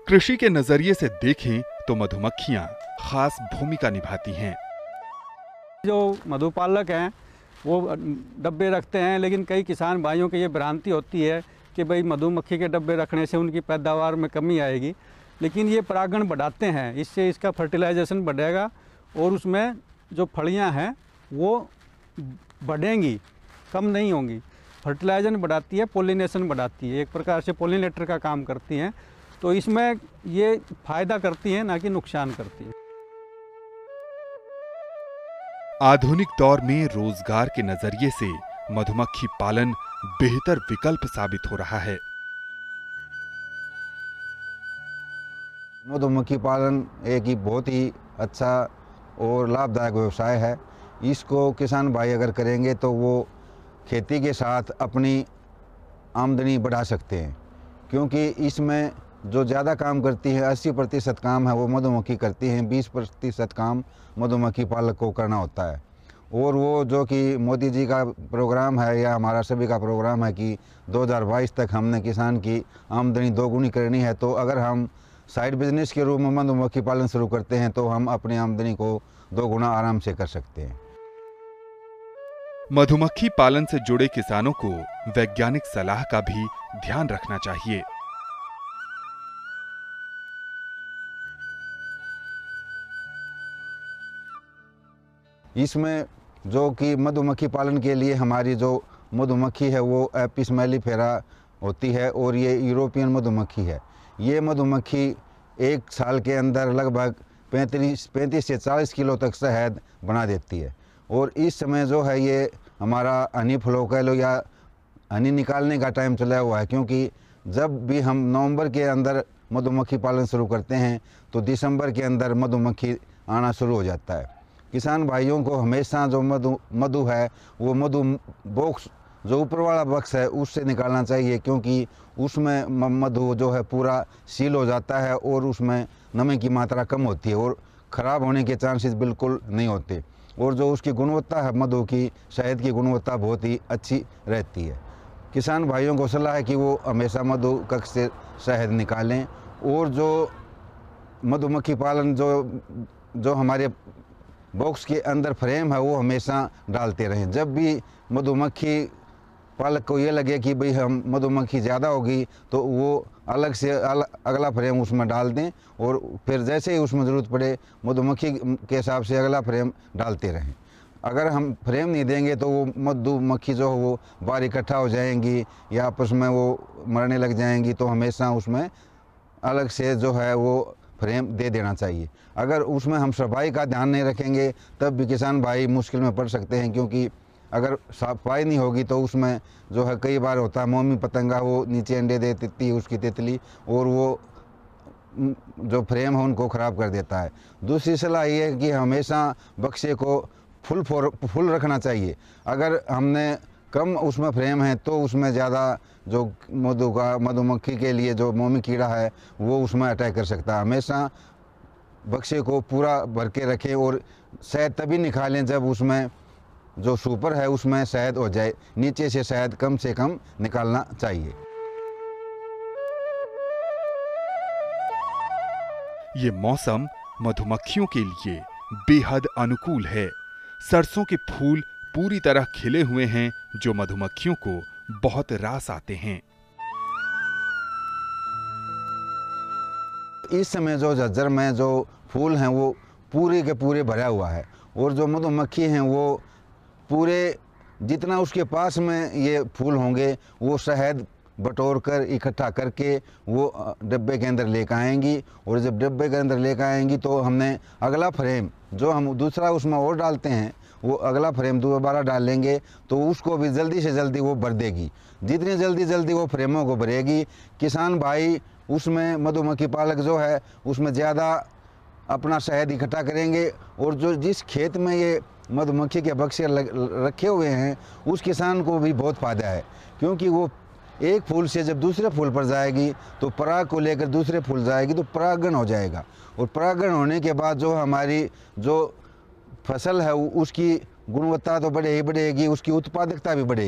कृषि के नजरिए से देखें तो मधुमक्खियां खास भूमिका निभाती हैं। जो मधुपालक हैं वो डब्बे रखते हैं, लेकिन कई किसान भाइयों की ये भ्रांति होती है कि भाई मधुमक्खी के डब्बे रखने से उनकी पैदावार में कमी आएगी, लेकिन ये परागण बढ़ाते हैं। इससे इसका फर्टिलाइजेशन बढ़ेगा और उसमें जो फलियां हैं वो बढ़ेंगी, कम नहीं होंगी। फर्टिलाइजेशन बढ़ाती है, पोलिनेशन बढ़ाती है, एक प्रकार से पोलिनेटर का काम करती हैं। तो इसमें ये फायदा करती हैं, ना कि नुकसान करती हैं। आधुनिक दौर में रोजगार के नजरिए से मधुमक्खी पालन बेहतर विकल्प साबित हो रहा है। मधुमक्खी पालन एक ही बहुत ही अच्छा और लाभदायक व्यवसाय है। इसको किसान भाई अगर करेंगे तो वो खेती के साथ अपनी आमदनी बढ़ा सकते हैं, क्योंकि इसमें जो ज़्यादा काम करती है 80% काम है वो मधुमक्खी करती हैं, 20% काम मधुमक्खी पालक को करना होता है। और वो जो कि मोदी जी का प्रोग्राम है या हमारा सभी का प्रोग्राम है कि 2022 तक हमने किसान की आमदनी दोगुनी करनी है, तो अगर हम साइड बिजनेस के रूप में मधुमक्खी पालन शुरू करते हैं तो हम अपनी आमदनी को 2 गुना आराम से कर सकते हैं। मधुमक्खी पालन से जुड़े किसानों को वैज्ञानिक सलाह का भी ध्यान रखना चाहिए। इसमें जो कि मधुमक्खी पालन के लिए हमारी जो मधुमक्खी है वो एपिस मेलिफेरा होती है और ये यूरोपियन मधुमक्खी है। ये मधुमक्खी एक साल के अंदर लगभग 35 से 40 किलो तक शहद बना देती है। और इस समय जो है ये हमारा हनी फ्लो कह लो या हनी निकालने का टाइम चला हुआ है, क्योंकि जब भी हम नवंबर के अंदर मधुमक्खी पालन शुरू करते हैं तो दिसंबर के अंदर मधुमक्खी आना शुरू हो जाता है। किसान भाइयों को हमेशा जो मधु है वो मधु बॉक्स जो ऊपर वाला बक्स है उससे निकालना चाहिए, क्योंकि उसमें मधु जो है पूरा सील हो जाता है और उसमें नमी की मात्रा कम होती है और ख़राब होने के चांसेस बिल्कुल नहीं होते। और जो उसकी गुणवत्ता है मधु की, शहद की गुणवत्ता बहुत ही अच्छी रहती है। किसान भाइयों को सलाह है कि वो हमेशा मधु कक्ष से शहद निकालें और जो मधुमक्खी पालन जो हमारे बॉक्स के अंदर फ्रेम है वो हमेशा डालते रहें। जब भी मधुमक्खी पालक को ये लगे कि भाई हम मधुमक्खी ज़्यादा होगी तो वो अलग से अगला फ्रेम उसमें डाल दें और फिर जैसे ही उसमें ज़रूरत पड़े मधुमक्खी के हिसाब से अगला फ्रेम डालते रहें। अगर हम फ्रेम नहीं देंगे तो वो मधुमक्खी जो है वो बाहर इकट्ठा हो जाएंगी या आपस में वो मरने लग जाएंगी, तो हमेशा उसमें अलग से जो है वो फ्रेम दे देना चाहिए। अगर उसमें हम सफाई का ध्यान नहीं रखेंगे तब भी किसान भाई मुश्किल में पड़ सकते हैं, क्योंकि अगर सफाई नहीं होगी तो उसमें जो है कई बार होता है मोमी पतंगा वो नीचे अंडे दे देती है उसकी तितली, और वो जो फ्रेम है उनको ख़राब कर देता है। दूसरी सलाह ये है कि हमेशा बक्से को फुल रखना चाहिए। अगर हमने कम उसमें फ्रेम है तो उसमें ज़्यादा जो मधुमक्खी के लिए जो मोमी कीड़ा है वो उसमें अटैक कर सकता है। हमेशा बक्से को पूरा भर के रखें और शहद तभी निकालें जब उसमें जो सुपर है उसमें शहद हो जाए। नीचे से शहद कम से कम निकालना चाहिए। ये मौसम मधुमक्खियों के लिए बेहद अनुकूल है। सरसों के फूल पूरी तरह खिले हुए हैं जो मधुमक्खियों को बहुत रास आते हैं। इस समय जो झज्जर में जो फूल हैं वो पूरे के पूरे भरा हुआ है और जो मधुमक्खी हैं वो पूरे जितना उसके पास में ये फूल होंगे वो शहद बटोर कर इकट्ठा करके वो डब्बे के अंदर लेकर आएंगी। और जब डब्बे के अंदर लेकर आएंगी तो हमने अगला फ्रेम जो हम दूसरा उसमें और डालते हैं वो अगला फ्रेम दोबारा डाल लेंगे तो उसको भी जल्दी से जल्दी वो भर देगी। जितनी जल्दी वो फ्रेमों को भरेगी किसान भाई उसमें मधुमक्खी पालक जो है उसमें ज़्यादा अपना शहद इकट्ठा करेंगे। और जो जिस खेत में ये मधुमक्खी के बक्से रखे हुए हैं उस किसान को भी बहुत फ़ायदा है, क्योंकि वो एक फूल से जब दूसरे फूल पर जाएगी तो पराग को लेकर दूसरे फूल जाएगी तो परागण हो जाएगा। और परागण होने के बाद जो हमारी जो फसल है उसकी गुणवत्ता तो बढ़ेगी, उसकी उत्पादकता भी बढ़ेगी।